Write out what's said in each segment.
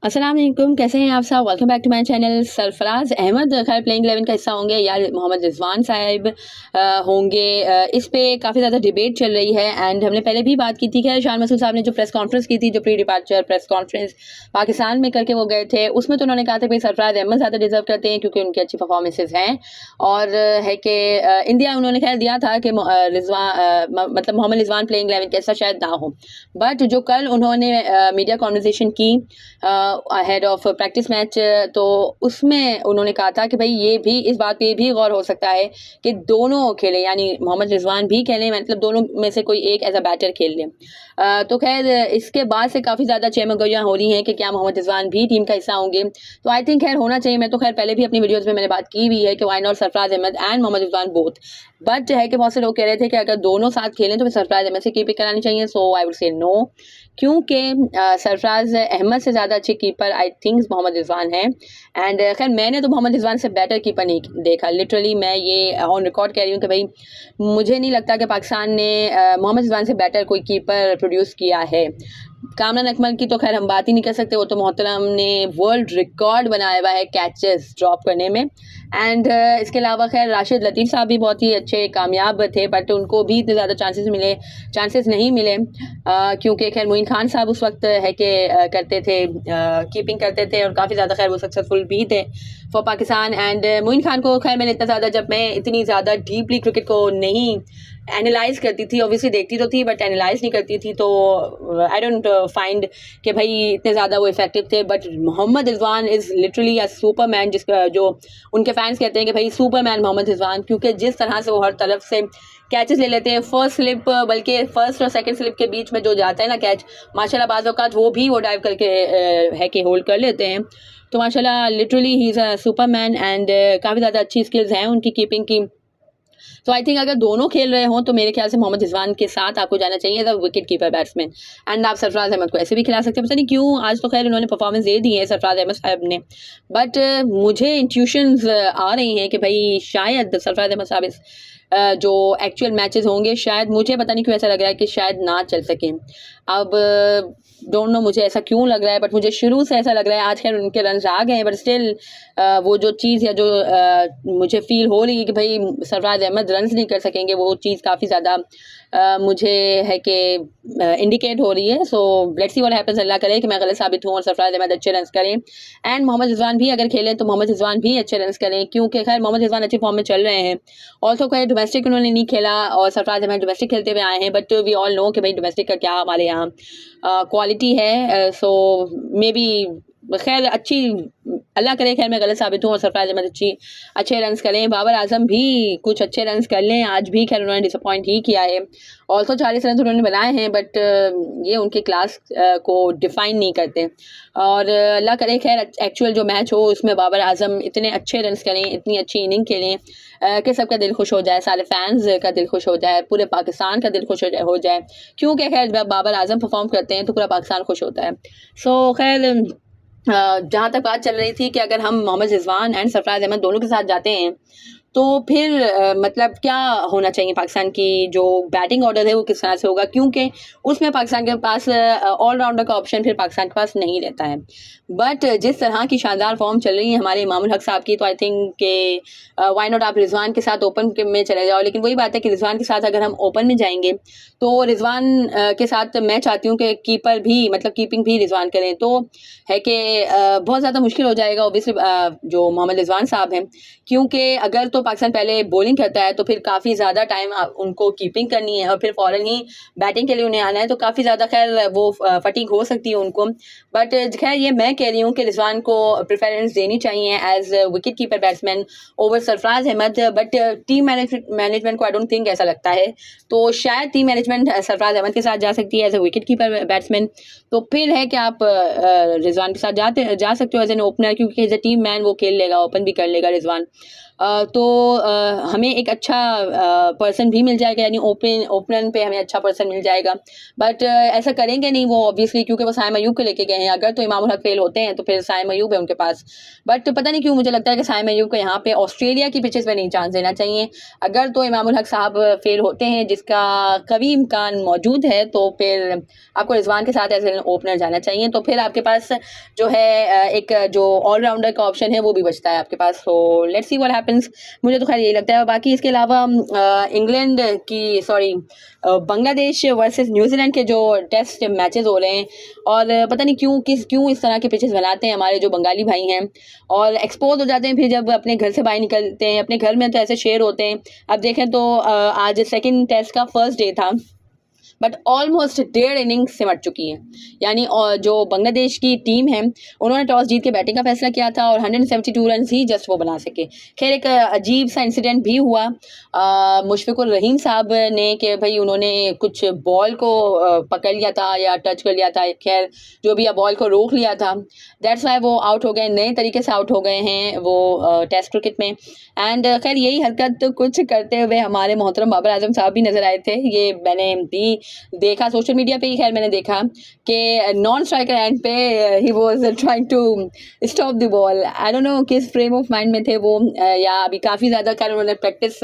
अस्सलाम वालेकुम, कैसे हैं आप सब। Welcome back to my channel. Sarfaraz Ahmed खैर प्लेइंग 11 का हिस्सा होंगे या मोहम्मद रिजवान साहिब होंगे। इस पे काफ़ी ज़्यादा डिबेट चल रही है एंड हमने पहले भी बात की थी। खैर शान मसूद साहब ने जो प्रेस कॉन्फ्रेंस की थी, जो pre departure press conference Pakistan में करके वो गए थे, उसमें तो उन्होंने कहा था कि सरफराज अहमद ज़्यादा डिजर्व करते हैं क्योंकि उनकी अच्छी परफॉर्मेंसेज हैं। और है कि इंडिया उन्होंने खैर दिया था कि मतलब मोहम्मद रिजवान प्लेइंग 11 के ऐसा शायद ना हो। बट जो कल उन्होंने मीडिया कॉन्वर्जेशन की हेड ऑफ प्रैक्टिस मैच, तो उसमें उन्होंने कहा था कि भाई ये भी इस बात पे भी गौर हो सकता है कि दोनों खेलें, यानी मोहम्मद रिजवान भी खेलें, मतलब दोनों में से कोई एक एज अ बैटर खेल लें। तो खैर इसके बाद से काफ़ी ज़्यादा चहमगोइयाँ हो रही हैं कि क्या मोहम्मद रिजवान भी टीम का हिस्सा होंगे। तो आई थिंक खैर होना चाहिए। मैं तो खैर पहले भी अपनी वीडियोज़ में मैंने बात की भी है कि why not Sarfaraz Ahmed and Mohammad Rizwan both. But है कि बहुत से लोग कह रहे थे कि अगर दोनों साथ खेलें तो फिर सरफराज अहमद से कीपिंग करानी चाहिए। सो आई वुड से नो, क्योंकि सरफराज अहमद से ज़्यादा अच्छे keeper I think Mohammad Rizwan है। एंड खैर मैंने तो मोहम्मद रिजवान से बेटर कीपर नहीं देखा। लिटरली मैं ये ऑन रिकॉर्ड कह रही हूँ कि भाई मुझे नहीं लगता कि पाकिस्तान ने मोहम्मद रिजवान से बेटर कोई कीपर प्रोड्यूस किया है। कामरान अकमल की तो खैर हम बात ही नहीं कर सकते। वो तो मोहतरम ने वर्ल्ड रिकॉर्ड बनाया हुआ है कैचेस ड्रॉप करने में। एंड इसके अलावा खैर राशिद लतीफ़ साहब भी बहुत ही अच्छे कामयाब थे, बट उनको भी इतने ज़्यादा चांसेस नहीं मिले क्योंकि खैर मोइन खान साहब उस वक्त है कि करते थे, कीपिंग करते थे और काफ़ी ज़्यादा खैर वो सक्सेसफुल भी थे फॉर पाकिस्तान। एंड मोइन खान को खैर मैंने इतना ज़्यादा, जब मैं इतनी ज़्यादा डीपली क्रिकेट को नहीं एनालाइज करती थी, ऑब्वियसली देखती तो थी बट एनालाइज नहीं करती थी, तो आई डोंट फाइंड कि भाई इतने ज़्यादा वो इफेक्टिव थे। But Mohammad Rizwan is literally a superman, जिसका जो उनके फैंस कहते हैं कि भाई सुपरमैन मोहम्मद रिजवान, क्योंकि जिस तरह से वो हर तरफ से कैचेस ले लेते हैं, फर्स्ट स्लिप बल्कि फर्स्ट और सेकंड स्लिप के बीच में जो जाता है ना कैच, माशाल्लाह बाज़ औक़ात वो भी वो डाइव करके है कि होल्ड कर लेते हैं। तो माशाल्लाह literally he is a Superman and काफ़ी ज़्यादा अच्छी स्किल्स हैं उनकी कीपिंग की। तो आई थिंक अगर दोनों खेल रहे हों तो मेरे ख्याल से मोहम्मद रिजवान के साथ आपको जाना चाहिए as a wicket keeper batsman. And आप सरफराज अहमद को ऐसे भी खिला सकते हैं, पता नहीं क्यों आज तो खैर उन्होंने परफॉर्मेंस दे दी है सरफराज अहमद साहब ने। बट मुझे इंट्यूशंस आ रही हैं कि भाई शायद सरफराज अहमद साहब जो एक्चुअल मैचेस होंगे, शायद मुझे पता नहीं क्यों ऐसा लग रहा है कि शायद ना चल सकें। अब डोंट नो मुझे ऐसा क्यों लग रहा है, बट मुझे शुरू से ऐसा लग रहा है। आज खैर उनके रन आ गए हैं बट स्टिल वो जो चीज़ या जो मुझे फील हो रही है कि भाई सरफराज अहमद रन नहीं कर सकेंगे, वो चीज़ काफ़ी ज़्यादा मुझे है कि इंडिकेट हो रही है। So let's see what happens. Allah करे कि मैं गलत साबित हूँ और सरफराज अहमद अच्छे रन करें एंड मोहम्मद रिजवान भी अगर खेलें तो मोहम्मद रिजवान भी अच्छे रन करें, क्योंकि खैर मोहम्मद रिजवान अच्छी फॉर्म में चल रहे हैं। ऑल्सो खैर डोमेस्टिक उन्होंने नहीं खेला और सरफराज अहमद डोमेस्टिक खेलते हुए आए हैं, बट वी ऑल नो कि भाई डोमेस्टिक का क्या हमारे यहाँ क्वालिटी है। सो मे बी खैर अच्छी, अल्लाह करे खैर मैं गलत साबित हूँ और सरफराज अहमद अच्छे रन्स करें। बाबर आजम भी कुछ अच्छे रन्स कर लें। आज भी खैर उन्होंने डिसअपॉइंट ही किया है। ऑल्सो 40 रन उन्होंने बनाए हैं, बट ये उनके क्लास को डिफाइन नहीं करते। और अल्लाह करे खैर एक्चुअल जो मैच हो उसमें बाबर आजम इतने अच्छे रन्स करें, इतनी अच्छी इनिंग खेलें कि सबका दिल खुश हो जाए, सारे फैंस का दिल खुश हो जाए, पूरे पाकिस्तान का दिल खुश हो जाए। क्योंकि खैर जब बाबर आजम परफॉर्म करते हैं तो पूरा पाकिस्तान खुश होता है। सो खैर जहाँ तक बात चल रही थी कि अगर हम मोहम्मद रिजवान एंड सरफराज अहमद दोनों के साथ जाते हैं तो फिर मतलब क्या होना चाहिए, पाकिस्तान की जो बैटिंग ऑर्डर है वो किस तरह से होगा, क्योंकि उसमें पाकिस्तान के पास ऑलराउंडर का ऑप्शन फिर पाकिस्तान के पास नहीं रहता है। बट जिस तरह की शानदार फॉर्म चल रही है हमारे इमामुल हक साहब की, तो आई थिंक के वाई नॉट आप रिजवान के साथ ओपन में चले जाओ। लेकिन वही बात है कि रिजवान के साथ अगर हम ओपन में जाएंगे तो रिजवान के साथ मैं चाहती हूँ कि कीपर भी, मतलब कीपिंग भी रिजवान करें, तो है कि बहुत ज़्यादा मुश्किल हो जाएगा ऑब्वियसली जो मोहम्मद रिजवान साहब हैं, क्योंकि अगर तो पाकिस्तान पहले बॉलिंग करता है तो फिर काफ़ी ज़्यादा टाइम उनको कीपिंग करनी है और फिर फ़ौरन ही बैटिंग के लिए उन्हें आना है, तो काफ़ी ज़्यादा खैर वो फटीग हो सकती है उनको। बट खैर ये मैं कह रही हूँ कि रिजवान को प्रेफरेंस देनी चाहिए as wicket keeper batsman over Sarfaraz Ahmed. But team management को आई डोंट थिंक ऐसा लगता है, तो शायद टीम मैनेजमेंट सरफराज अहमद के साथ जा सकती है as a wicket keeper batsman. तो फिर है कि आप रिजवान के साथ जा सकते हो एज एन ओपनर, क्योंकि एज ए टीम मैन वो खेल लेगा, ओपन भी कर लेगा रिजवान। तो हमें एक अच्छा पर्सन भी मिल जाएगा, यानी ओपनर पे हमें अच्छा पर्सन मिल जाएगा। बट ऐसा करेंगे नहीं वो ऑब्वियसली, क्योंकि वो साइम अयूब को लेके गए हैं। अगर तो इमामुल हक फेल होते हैं तो फिर साइम अयूब है उनके पास। बट पता नहीं क्यों मुझे लगता है कि साइम अयूब को यहाँ पे ऑस्ट्रेलिया की पिचेस पे नहीं चांस देना चाहिए। अगर तो इमामुल हक साहब फेल होते हैं, जिसका कभी इम्कान मौजूद है, तो फिर आपको रिजवान के साथ एज एन ओपनर जाना चाहिए। तो फिर आपके पास जो है एक जो ऑलराउंडर का ऑप्शन है वो भी बचता है आपके पास। So let's see what happens. मुझे तो खैर यही लगता है। बाकी इसके अलावा इंग्लैंड की बांग्लादेश वर्सेस न्यूजीलैंड के जो टेस्ट मैचेस हो रहे हैं, और पता नहीं क्यों इस तरह के पिचेस बनाते हैं हमारे जो बंगाली भाई हैं, और एक्सपोज हो जाते हैं फिर जब अपने घर से बाहर निकलते हैं। अपने घर में तो ऐसे शेर होते हैं। अब देखें तो आज सेकंड टेस्ट का फर्स्ट डे था, बट ऑलमोस्ट 1.5 इनिंग्स सिमट चुकी है। यानी जो बांग्लादेश की टीम है उन्होंने टॉस जीत के बैटिंग का फैसला किया था और 172 रन ही जस्ट वो बना सके। खैर एक अजीब सा इंसिडेंट भी हुआ मुशफिकुर रहीम साहब ने, कि भाई उन्होंने कुछ बॉल को पकड़ लिया था या टच कर लिया था, खैर जो भी बॉल को रोक लिया था, दैट्स वाई वो आउट हो गए। नए तरीके से आउट हो गए हैं वो टेस्ट क्रिकेट में। एंड खैर यही हरकत तो कुछ करते हुए हमारे मोहतरम बाबर आजम साहब भी नजर आए थे। ये मैंने भी देखा सोशल मीडिया पे ही, खैर मैंने देखा कि नॉन स्ट्राइकर एंड पे ही was trying to stop the ball. I don't know किस फ्रेम ऑफ माइंड में थे वो, या अभी काफ़ी ज़्यादा कर उन्होंने प्रैक्टिस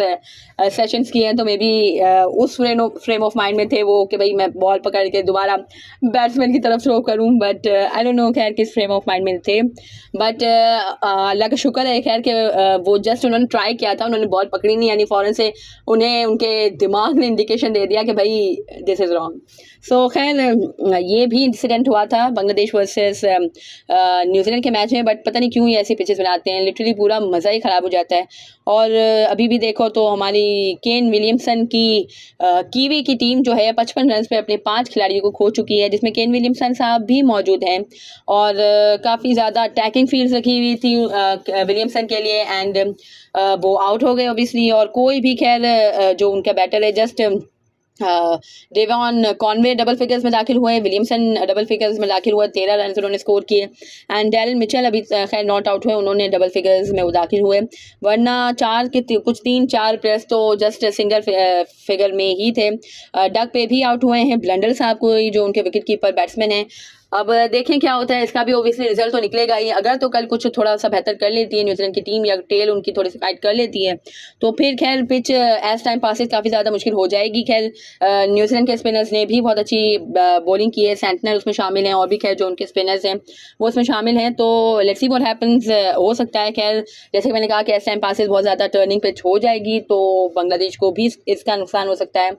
सेशंस किए हैं, तो मे बी उस फ्रेम ऑफ माइंड में थे वो कि भाई मैं बॉल पकड़ के दोबारा बैट्समैन की तरफ थ्रो करूं। बट आई डोंट नो खैर किस फ्रेम ऑफ माइंड में थे। बट अल्लाह का शुक्र है खैर कि वो जस्ट उन्होंने ट्राई किया था, उन्होंने बॉल पकड़ी नहीं, यानी फ़ौरन से उन्हें उनके दिमाग ने इंडिकेशन दे दिया कि भाई दिस इज़ रॉन्ग। सो खैर ये भी इंसिडेंट हुआ था बांग्लादेश वर्सेस न्यूजीलैंड के मैच में। बट पता नहीं क्यों ये ऐसी पिचेस बनाते हैं, लिटरली पूरा मज़ा ही ख़राब हो जाता है। और अभी भी देखो तो हमारी केन विलियमसन की कीवी की टीम जो है 55 रन पे अपने 5 खिलाड़ियों को खो चुकी है, जिसमें केन विलियमसन साहब भी मौजूद हैं। और काफ़ी ज़्यादा अटैकिंग फील्ड रखी हुई थी विलियमसन के लिए, एंड वो आउट हो गए ऑब्वियसली। और कोई भी खैर जो उनका बैटर है just Devon Conway double figures में दाखिल हुए, विलियमसन डबल फिगर्स में दाखिल हुए, 13 रन उन्होंने स्कोर किए। एंड डैरेन मिचेल अभी खैर नॉट आउट हुए, उन्होंने डबल फिगर्स में वो दाखिल हुए। वरना कुछ 3-4 प्लेयर्स तो जस्ट सिंगल फिगर में ही थे। डक पे भी आउट हुए हैं, ब्लंडर साहब कोई जो उनके विकेट कीपर बैट्समैन हैं। अब देखें क्या होता है, इसका भी ओबियसली रिजल्ट तो निकलेगा ही। अगर तो कल कुछ थोड़ा सा बेहतर कर लेती है न्यूजीलैंड की टीम, या टेल उनकी थोड़ी सी फाइट कर लेती है, तो फिर खैर पिच एज टाइम पासिस काफ़ी ज़्यादा मुश्किल हो जाएगी। खैर न्यूजीलैंड के स्पिनर्स ने भी बहुत अच्छी बॉलिंग की है, सेंटनर उसमें शामिल हैं, और भी खैर जो उनके स्पिनर्स हैं वो उसमें शामिल हैं। तो लेट्स सी व्हाट हैपेंस। हो सकता है खैर जैसे कि मैंने कहा कि एज टाइम पासिस बहुत ज़्यादा टर्निंग पिच हो जाएगी, तो बांग्लादेश को भी इसका नुकसान हो सकता है।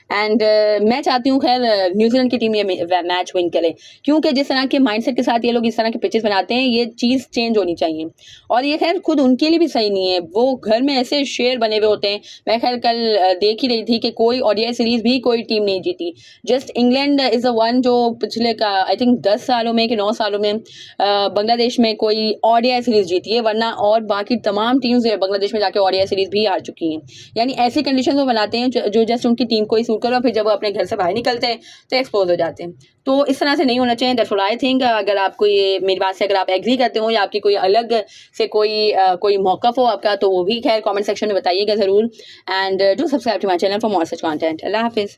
एंड मैं चाहती हूँ खैर न्यूजीलैंड की टीम ये मैच विन करे, क्योंकि जिस तरह के माइंडसेट के साथ ये लोग इस तरह के पिचेस बनाते हैं, ये चीज़ चेंज होनी चाहिए। और ये खैर खुद उनके लिए भी सही नहीं है, वो घर में ऐसे शेर बने हुए होते हैं। मैं खैर कल देख ही रही थी कि कोई ओडीआई सीरीज़ भी कोई टीम नहीं जीती, just England is the one जो पिछले का आई थिंक 10 सालों में कि 9 सालों में बांग्लादेश में कोई ओडीआई सीरीज़ जीती है। वरना और बाकी तमाम टीम्स बांग्लादेश में जाके ओडीआई सीरीज़ भी हार चुकी हैं। यानी ऐसी कंडीशन वो बनाते हैं जो जस्ट उनकी टीम को ही सूट करो, फिर जब वो अपने घर से बाहर निकलते हैं तो एक्सपोज हो जाते हैं। तो इस तरह से नहीं होना चाहिए। That's what I think. अगर आपको ये मेरी बात से अगर आप एग्री करते हो, या आपकी कोई अलग से कोई मौक़िफ़ हो आपका, तो वो भी खैर कमेंट सेक्शन में बताइएगा ज़रूर। And do subscribe to my channel for more such content. Allah हाफिज़।